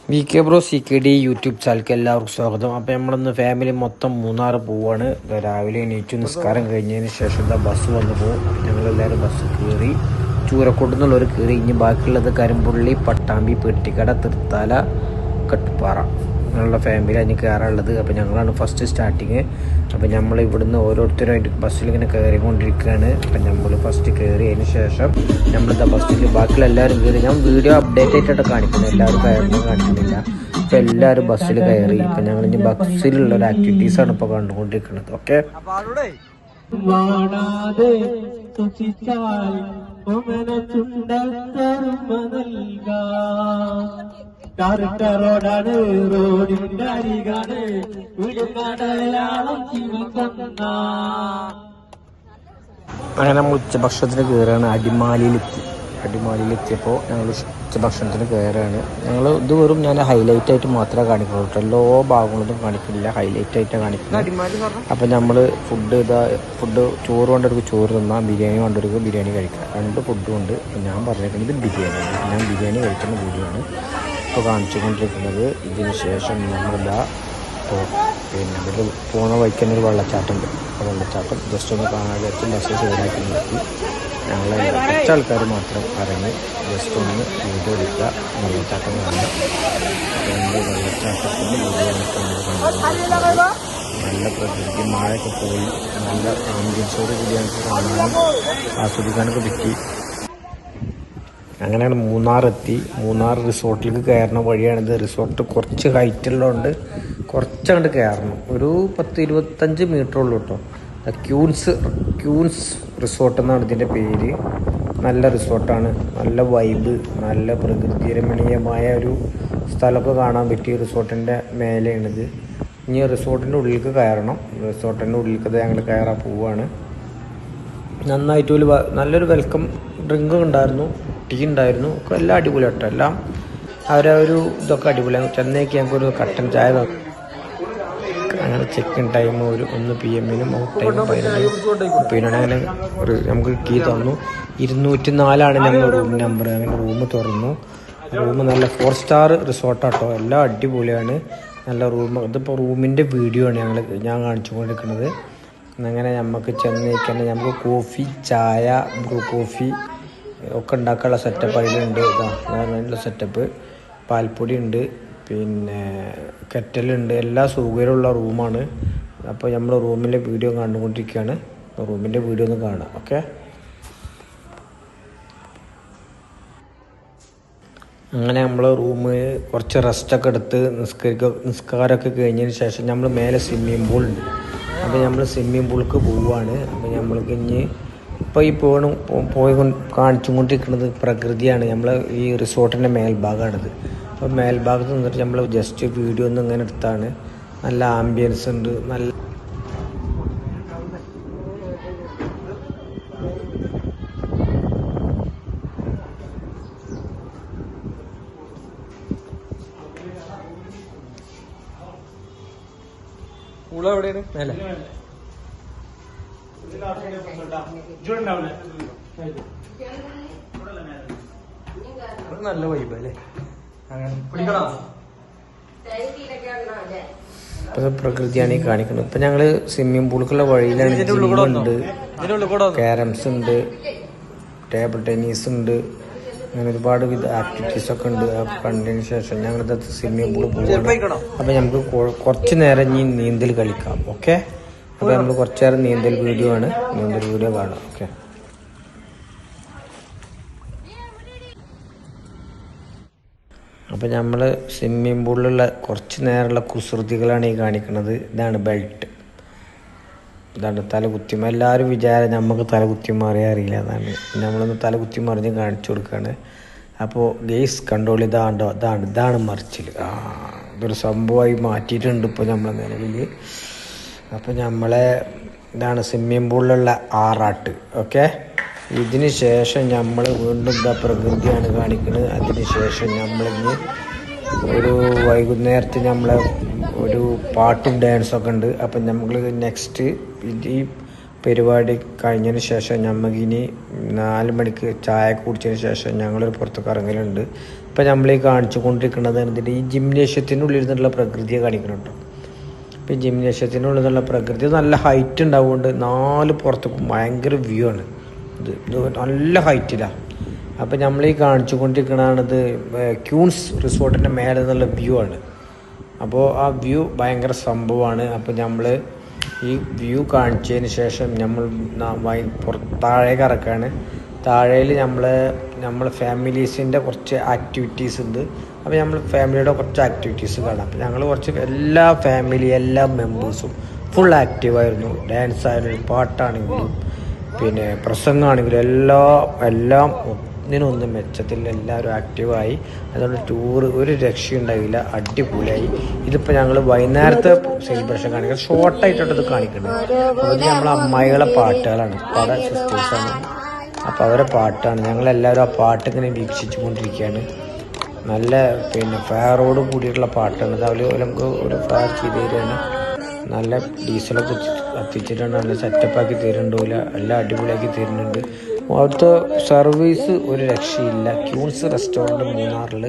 V K bro C K D YouTube ചാനലിലേക്ക് എല്ലാവർക്കും സ്വാഗതം. അപ്പോൾ നമ്മളിന്ന് ഫാമിലി മൊത്തം മൂന്നാർ പോവാണ്. രാവിലെ എണീറ്റ് നിസ്കാരം കഴിഞ്ഞതിന് ശേഷം എന്താ ബസ് വന്നു പോകും. ഞങ്ങളെല്ലാവരും ബസ് കയറി ചൂരക്കോട്ട് നിന്നുള്ളവർ കയറി. ഇനി ബാക്കിയുള്ളത് കരിമ്പുള്ളി, പട്ടാമ്പി, പെട്ടിക്കട, തൃത്താല, കട്ടുപ്പാറ അങ്ങനെയുള്ള ഫാമിലി അതിന് കയറാനുള്ളത്. അപ്പോൾ ഞങ്ങളാണ് ഫസ്റ്റ് സ്റ്റാർട്ടിങ്. അപ്പോൾ നമ്മൾ ഇവിടുന്ന് ഓരോരുത്തരായിട്ട് ബസ്സിലിങ്ങനെ കയറിക്കൊണ്ടിരിക്കുകയാണ്. അപ്പം നമ്മൾ ഫസ്റ്റ് കയറി അതിന് ശേഷം നമ്മളിതാ ബസ്സിൽ ബാക്കിയുള്ള എല്ലാവരും കയറി. ഞാൻ വീഡിയോ അപ്ഡേറ്റ് ആയിട്ടാണ് കാണിക്കുന്നത്, എല്ലാവരും കയറുന്നത് കാണിക്കുന്നില്ല. ഇപ്പം എല്ലാവരും ബസ്സിൽ കയറി. ഇപ്പം ഞങ്ങൾ ഇനി ബസ്സിലുള്ള ഒരു ആക്ടിവിറ്റീസാണ് ഇപ്പോൾ കണ്ടുകൊണ്ടിരിക്കുന്നത്. ഓക്കെ, റോഡാണ് റോഡിന്റെ അരികാണ് അങ്ങനെ നമ്മൾ ഉച്ചഭക്ഷണത്തിന് കയറുകയാണ്. അടിമാലിയിലെത്തിയപ്പോൾ ഞങ്ങൾ ഉച്ചഭക്ഷണത്തിന് കയറുകയാണ്. ഞങ്ങൾ ഇത് വെറും ഞാൻ ഹൈലൈറ്റ് ആയിട്ട് മാത്രമേ കാണിക്കുള്ളൂ കേട്ടോ, എല്ലാ ഭാഗങ്ങളൊന്നും കാണിക്കുന്നില്ല, ഹൈലൈറ്റ് ആയിട്ടാണ് കാണിക്കുന്നത്. അപ്പം നമ്മൾ ഫുഡ് ചോറ് കൊണ്ടെടുക്കും, ചോറ് തിന്നാൽ ബിരിയാണി കൊണ്ടെടുക്കും, ബിരിയാണി കഴിക്കാം. രണ്ട് ഫുഡും ഉണ്ട്. ഞാൻ പറഞ്ഞേക്കുന്നത് ഇത് ബിരിയാണിയാണ്. ഞാൻ ബിരിയാണി കഴിക്കുന്ന വീഡിയോ ആണ് ഇപ്പോൾ കാണിച്ചുകൊണ്ടിരിക്കുന്നത്. ഇതിന് ശേഷം നമ്മളിതാ പിന്നെ ഇത് പോണ വഴിക്ക് തന്നെ ഒരു വെള്ളച്ചാട്ടമുണ്ട്. ആ വെള്ളച്ചാട്ടം ജസ്റ്റ് ഒന്ന് കാണാൻ വെച്ച് ബസ് സൈഡാക്കി നിർത്തി ഞങ്ങൾ കുറച്ച് ആൾക്കാർ മാത്രം ഇറങ്ങി ജസ്റ്റ് ഒന്ന് വീഡിയോ എടുക്കുക, വെള്ളച്ചാട്ടം കാണുക. രണ്ട് വെള്ളച്ചാട്ടത്തിൻ്റെ വീഡിയോ കണ്ടുകൊണ്ടിരിക്കുന്നത്. നല്ല പ്രകൃതി, മഴയൊക്കെ പോയി നല്ല ആംബിയൻസോട് കൂടി ഞങ്ങൾക്ക് കാണാനും ആസ്വദിക്കാനൊക്കെ പറ്റി. അങ്ങനെയാണ് മൂന്നാറെത്തി. മൂന്നാർ റിസോർട്ടിലേക്ക് കയറുന്ന വഴിയാണിത്. റിസോർട്ട് കുറച്ച് ഹൈറ്റുള്ളതുകൊണ്ട് കുറച്ചങ്ങോട്ട് കയറണം. ഒരു 10-25 മീറ്റർ ഉള്ളൂ കേട്ടോ. ക്യൂൻസ് റിസോർട്ട് എന്നാണ് ഇതിൻ്റെ പേര്. നല്ല റിസോർട്ടാണ്, നല്ല വൈബ്, നല്ല പ്രകൃതി രമണീയമായ ഒരു സ്ഥലമൊക്കെ കാണാൻ പറ്റിയ റിസോർട്ടിൻ്റെ മേലെയാണിത്. ഇനി റിസോർട്ടിൻ്റെ ഉള്ളിലേക്ക് കയറണം. റിസോർട്ടിൻ്റെ ഉള്ളിലേക്ക് ഞങ്ങൾ കയറാൻ പോവുകയാണ്. നന്നായിട്ട് നല്ലൊരു വെൽക്കം ഡ്രിങ്ക് ഉണ്ടായിരുന്നു, ടീ ഉണ്ടായിരുന്നു, ഒക്കെ എല്ലാം അടിപൊളി കേട്ടോ. എല്ലാം അവരൊരു ഇതൊക്കെ അടിപൊളിയാണ്. ചെന്നൈക്ക് ഞങ്ങൾക്കൊരു കട്ടൻ ചായ തന്നു. അങ്ങനെ ചെക്കിൻ ടൈം ഒരു 1 PM ഔട്ട് ടൈം 11 പിന്നെ അങ്ങനെ നമുക്ക് കീ തന്നു. 204 ഞങ്ങൾ റൂം നമ്പർ. അങ്ങനെ റൂം തുറന്നു. റൂം നല്ല 4 സ്റ്റാർ റിസോർട്ടാട്ടോ, എല്ലാം അടിപൊളിയാണ്, നല്ല റൂം. ഇതിപ്പോൾ റൂമിൻ്റെ വീഡിയോ ആണ് ഞാൻ കാണിച്ചുകൊണ്ടിരിക്കുന്നത്. അങ്ങനെ നമുക്ക് ചെന്നൈക്ക് തന്നെ നമുക്ക് കോഫി, ചായ, കോഫി ഒക്കെ ഉണ്ടാക്കാനുള്ള സെറ്റപ്പ് അതിലുണ്ട്. നല്ല സെറ്റപ്പ്, പാൽപ്പൊടി ഉണ്ട്, പിന്നെ കെറ്റലുണ്ട്, എല്ലാ സൗകര്യമുള്ള റൂമാണ്. അപ്പോൾ നമ്മൾ റൂമിൻ്റെ വീഡിയോ കണ്ടുകൊണ്ടിരിക്കുകയാണ്. റൂമിൻ്റെ വീഡിയോ ഒന്ന് കാണാം. ഓക്കെ, അങ്ങനെ നമ്മൾ റൂമിൽ കുറച്ച് റെസ്റ്റൊക്കെ എടുത്ത് നിസ്കാരമൊക്കെ കഴിഞ്ഞതിന് ശേഷം നമ്മൾ മേലെ സ്വിമ്മിങ് പൂളുണ്ട്. അപ്പോൾ നമ്മൾ സ്വിമ്മിങ് പൂളിലേക്ക് പോവുകയാണ്. അപ്പോൾ നമ്മൾക്ക് ഇനി ഇപ്പോൾ ഈ പോയി കാണിച്ചു കൊണ്ടിരിക്കുന്നത് പ്രകൃതിയാണ്. നമ്മൾ ഈ റിസോർട്ടിൻ്റെ മേൽഭാഗമാണിത്. അപ്പോൾ മേൽഭാഗത്ത് നിന്നിട്ട് നമ്മൾ ജസ്റ്റ് വീഡിയോ ഒന്നും ഇങ്ങനെ എടുത്താണ്. നല്ല ആംബിയൻസ് ഉണ്ട്, നല്ല എവിടെയാണ് മേലെ നല്ല വൈബ് അല്ലേ. പ്രകൃതിയാണ് ഈ കാണിക്കുന്നത്. ഇപ്പം ഞങ്ങൾ സ്വിമ്മിംഗ് പൂളിലേക്കുള്ള വഴിയിലാണ്. ജിമ്മുണ്ട്, ക്യാരംസ് ഉണ്ട്, ടേബിൾ ടെന്നീസ് ഉണ്ട്, അങ്ങനെ ഒരുപാട് വിധ ആക്ടിവിറ്റീസൊക്കെ ഉണ്ട്. കണ്ടതിന് ശേഷം ഞങ്ങളിത് സ്വിമ്മിംഗ് പൂളിൽ പോകണം. അപ്പോൾ നമുക്ക് കുറച്ച് നേരം ഇനി നീന്തൽ കളിക്കാം. ഓക്കെ, അപ്പോൾ നമ്മൾ കുറച്ച് നേരം നീന്തൽ വീഡിയോ കാണാം. ഓക്കെ, അപ്പോൾ നമ്മൾ സ്വിമ്മിംഗ് പൂളിലുള്ള കുറച്ച് നേരമുള്ള കുസൃതികളാണ് ഈ കാണിക്കുന്നത്. ഇതാണ് ബെൽറ്റ്, ഇതാണ് തലകുത്തി. എല്ലാവരും വിചാരം നമുക്ക് തലകുത്തി മാറിയാൽ അറിയില്ല, അതാണ് നമ്മളൊന്ന് തലകുത്തി മറിഞ്ഞ് കാണിച്ചു കൊടുക്കുകയാണ്. അപ്പോൾ ഗെയ്സ് കൺട്രോൾ ഇതാണ് മറിച്ചിൽ. ഇതൊരു സംഭവമായി മാറ്റിയിട്ടുണ്ട് ഇപ്പോൾ നമ്മളെ നിലവിൽ. അപ്പോൾ ഇതാണ് സ്വിമ്മിംഗ് പൂളിലുള്ള ആറാട്ട്. ഓക്കെ, ഇതിന് ശേഷം നമ്മൾ വീണ്ടും പ്രകൃതിയാണ് കാണിക്കുന്നത്. അതിന് ശേഷം നമ്മളിന്ന് ഒരു വൈകുന്നേരത്ത് നമ്മളെ ഒരു പാട്ടും ഡാൻസൊക്കെ ഉണ്ട്. അപ്പം നമ്മൾ നെക്സ്റ്റ് ഈ പരിപാടി കഴിഞ്ഞതിന് ശേഷം നമുക്കിനി 4 മണിക്ക് ചായ കുടിച്ചതിന് ശേഷം ഞങ്ങളൊരു പുറത്തേക്ക് ഇറങ്ങലുണ്ട്. ഇപ്പം നമ്മളീ കാണിച്ചു കൊണ്ടിരിക്കുന്നത് എന്തിൻ്റെ ഈ ജിംനേഷ്യത്തിനുള്ളിൽ നിന്നുള്ള പ്രകൃതിയെ കാണിക്കുന്നുണ്ടോ. ഇപ്പം ഈ ജിംനേഷ്യത്തിനുള്ളിൽ നിന്നുള്ള പ്രകൃതി നല്ല ഹൈറ്റ് ഉണ്ടാവുകൊണ്ട് 4 പുറത്തേക്കും ഭയങ്കര വ്യൂ ആണ്. ഇത് നല്ല ഹൈറ്റിലാണ്. അപ്പം നമ്മളീ കാണിച്ചു കൊണ്ടിരിക്കുന്നതാണിത് ക്യൂൻസ് റിസോർട്ടിൻ്റെ മേലെ നിന്നുള്ള വ്യൂ ആണ്. അപ്പോൾ ആ വ്യൂ ഭയങ്കര സംഭവമാണ്. അപ്പോൾ നമ്മൾ ഈ വ്യൂ കാണിച്ചതിന് ശേഷം നമ്മൾ താഴേക്ക് ഇറക്കാണ്. താഴേൽ നമ്മൾ ഫാമിലീസിൻ്റെ കുറച്ച് ആക്ടിവിറ്റീസ് ഉണ്ട്. അപ്പോൾ നമ്മൾ ഫാമിലിയുടെ കുറച്ച് ആക്ടിവിറ്റീസ് കാണാം. അപ്പോൾ ഞങ്ങൾ കുറച്ച് എല്ലാ മെമ്പേഴ്സും ഫുൾ ആക്റ്റീവായിരുന്നു. ഡാൻസ് ആയാലും പാട്ടാണെങ്കിലും പിന്നെ പ്രസംഗമാണെങ്കിലും എല്ലാം ഒന്നിനൊന്നും മെച്ചത്തിൽ എല്ലാവരും ആക്റ്റീവായി. അതുകൊണ്ട് ടൂറ് ഒരു രക്ഷയുണ്ടായില്ല, അടിപൊളിയായി. ഇതിപ്പോൾ ഞങ്ങൾ വൈകുന്നേരത്തെ സെലിബ്രേഷൻ കാണിക്കുന്നത് ഷോർട്ടായിട്ടാണ് ഇത് കാണിക്കുന്നത്. അത് നമ്മളെ അമ്മായികളെ പാട്ടുകളാണ്, പല സിസ്റ്റേഴ്സാണ്. അപ്പോൾ അവരെ പാട്ടാണ്. ഞങ്ങളെല്ലാവരും ആ പാട്ട് ഇങ്ങനെ വീക്ഷിച്ചു കൊണ്ടിരിക്കുകയാണ്. നല്ല പിന്നെ ഫയറോട് കൂടിയിട്ടുള്ള പാട്ടാണ്. അത് നമുക്ക് ഒരു ഫയർ ചെയ്ത് തരികയാണ്. നല്ല ഡീസലൊക്കെ കത്തിച്ചിട്ടാണ് നല്ല സെറ്റപ്പാക്കി തരുന്നുണ്ടാവില്ല, എല്ലാം അടിപൊളിയാക്കി തരുന്നുണ്ട്. അവിടുത്തെ സർവീസ് ഒരു രക്ഷയില്ല. ക്യൂൻസ് റെസ്റ്റോറൻറ്റ് മൂന്നാറിൽ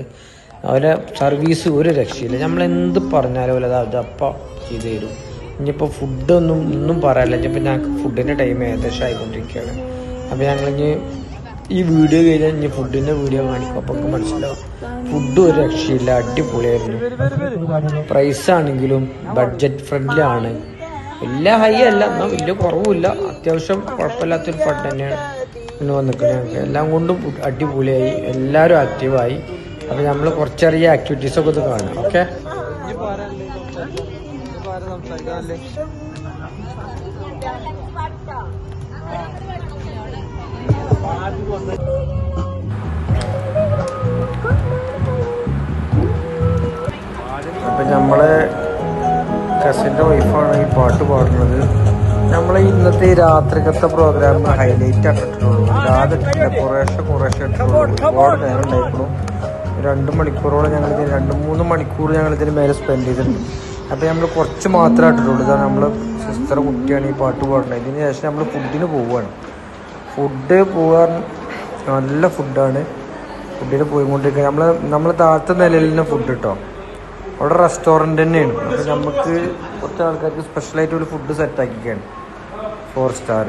അവരെ സർവീസ് ഒരു രക്ഷയില്ല. നമ്മളെന്ത് പറഞ്ഞാലും അത് അപ്പം ചെയ്ത് തരും. ഇനിയിപ്പോൾ ഒന്നും പറയാനില്ല. ഇനിയിപ്പോൾ ഞങ്ങൾക്ക് ഫുഡിൻ്റെ ടൈം ഏകദേശം ആയിക്കൊണ്ടിരിക്കുകയാണ്. അപ്പോൾ ഞങ്ങളിനി ഈ വീഡിയോ കഴിഞ്ഞാൽ ഇനി ഫുഡിൻ്റെ വീഡിയോ കാണിക്കും. അപ്പോൾ നമുക്ക് മനസ്സിലാവും ഫുഡ് ഒരു രക്ഷയില്ല, അടിപൊളിയായിരുന്നു. പ്രൈസാണെങ്കിലും ബഡ്ജറ്റ് ഫ്രണ്ട്ലി ആണ്. വലിയ ഹൈ അല്ല, എന്നാൽ വലിയ കുറവുമില്ല. അത്യാവശ്യം കുഴപ്പമില്ലാത്തൊരു ഫണ്ട് തന്നെയാണ് പിന്നെ വന്നിരിക്കുന്നത്. എല്ലാം കൊണ്ടും അടിപൊളിയായി, എല്ലാവരും ആക്റ്റീവായി. അപ്പോൾ നമ്മൾ കുറച്ചറിയ ആക്ടിവിറ്റീസൊക്കെ ഇത് കാണാം. ഓക്കെ, അപ്പം നമ്മളെ കസിൻ്റെ വൈഫാണ് ഈ പാട്ട് പാടുന്നത്. നമ്മളെ ഇന്നത്തെ രാത്രികത്തെ പ്രോഗ്രാം ഹൈലൈറ്റ് ആക്കിയിട്ടുള്ളൂ. അല്ലാതെ കുറേശ്ശെ ഇട്ടിട്ടുള്ളൂ. ഒരുപാട് നേരം ഉണ്ടായിട്ടുള്ളൂ. 2 മണിക്കൂറോളം 2-3 മണിക്കൂർ ഞങ്ങളിതിന് മേലെ സ്പെൻഡ് ചെയ്തിട്ടുണ്ട്. അപ്പോൾ നമ്മൾ കുറച്ച് മാത്രമേ ഇട്ടിട്ടുള്ളൂ. ഇതാണ് നമ്മളെ സിസ്റ്റർ കുട്ടിയാണ് ഈ പാട്ട് പാടുന്നത്. ഇതിന് ശേഷം നമ്മൾ ഫുഡിന് പോവുകയാണ്. ഫുഡ് പോകാൻ നല്ല ഫുഡാണ്. ഫുഡിന് പോയിക്കൊണ്ടിരിക്കുക. നമ്മൾ താഴത്തെ നിലയിൽ തന്നെ ഫുഡ് കിട്ടോ. അവിടെ റെസ്റ്റോറൻറ്റ് തന്നെയാണ്. അപ്പോൾ നമുക്ക് കുറച്ച് ആൾക്കാർക്ക് സ്പെഷ്യലായിട്ട് ഒരു ഫുഡ് സെറ്റാക്കിക്കുകയാണ്, 4 സ്റ്റാർ.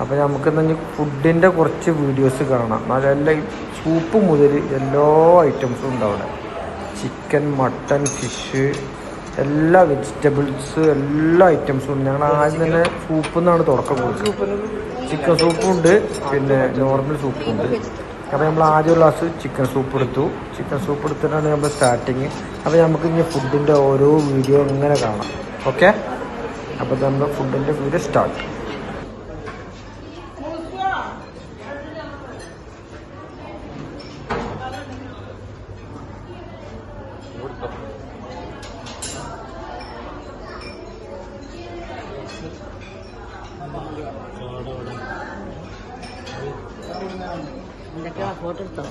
അപ്പോൾ നമുക്ക് എന്നാൽ ഫുഡിൻ്റെ കുറച്ച് വീഡിയോസ് കാണാം. നല്ല സൂപ്പ് മുതൽ എല്ലാ ഐറ്റംസും ഉണ്ട് അവിടെ. ചിക്കൻ, മട്ടൺ, ഫിഷ്, എല്ലാ വെജിറ്റബിൾസ്, എല്ലാ ഐറ്റംസും ഉണ്ട്. ഞങ്ങൾ ആദ്യം തന്നെ സൂപ്പിൽ നിന്നാണ് തുടക്കം കൊടുത്തത്. ചിക്കൻ സൂപ്പും ഉണ്ട്, പിന്നെ നോർമൽ സൂപ്പും ഉണ്ട്. അപ്പോൾ നമ്മൾ ആദ്യം ഒരു ഗ്ലാസ് ചിക്കൻ സൂപ്പ് എടുത്തു. ചിക്കൻ സൂപ്പ് എടുത്തിട്ടാണ് നമ്മൾ സ്റ്റാർട്ടിങ്. അപ്പോൾ നമുക്ക് ഇനി ഫുഡിൻ്റെ ഓരോ വീഡിയോ ഇങ്ങനെ കാണാം. ഓക്കെ, അപ്പോൾ നമ്മൾ ഫുഡിൻ്റെ വീഡിയോ സ്റ്റാർട്ട്. ഫോട്ടോ എടുത്തോ?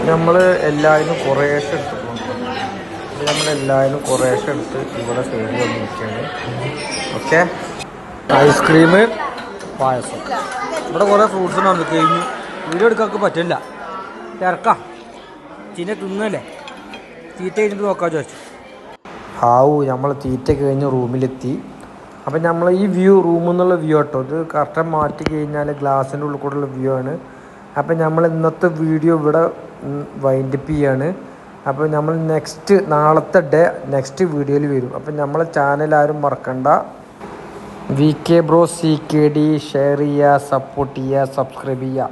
നമ്മൾ എല്ലാവരും കുറേശ്ശെ എടുത്തിട്ടുണ്ട്. നമ്മളെല്ലാവരും കുറേശ്ശെ എടുത്ത് ഇവിടെ സൈഡിൽ വന്നിരിക്കുകയാണ്. ഓക്കെ, ഐസ്ക്രീം, പായസം, ഇവിടെ കുറേ ഫ്രൂട്ട്സ് വന്നു കഴിഞ്ഞു. വീഡിയോ എടുക്കാൻ പറ്റില്ല, ഇറക്കാം. ചീന തിന്നല്ലേ, തീറ്റ കഴിഞ്ഞിട്ട് നോക്കാൻ ചോദിച്ചു. ഹാവു, നമ്മൾ തീറ്റ കഴിഞ്ഞ് റൂമിലെത്തി. അപ്പം നമ്മൾ ഈ വ്യൂ, റൂമിൽ നിന്നുള്ള വ്യൂ കേട്ടോ, ഇത് കറക്റ്റ് മാറ്റി കഴിഞ്ഞാൽ ഗ്ലാസിൻ്റെ ഉള്ളിൽ കൂടെയുള്ള വ്യൂ ആണ്. അപ്പം നമ്മൾ ഇന്നത്തെ വീഡിയോ ഇവിടെ വൈൻഡപ്പ് ചെയ്യാണ്. അപ്പോൾ നമ്മൾ നാളത്തെ നെക്സ്റ്റ് വീഡിയോയിൽ വരും. അപ്പം നമ്മളെ ചാനൽ ആരും മറക്കണ്ട. VK Bro CKD ഷെയർ ചെയ്യുക, സപ്പോർട്ട് ചെയ്യുക, സബ്സ്ക്രൈബ് ചെയ്യുക.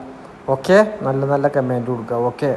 ഓക്കെ, നല്ല നല്ല കമൻറ്റ് കൊടുക്കുക. ഓക്കെ.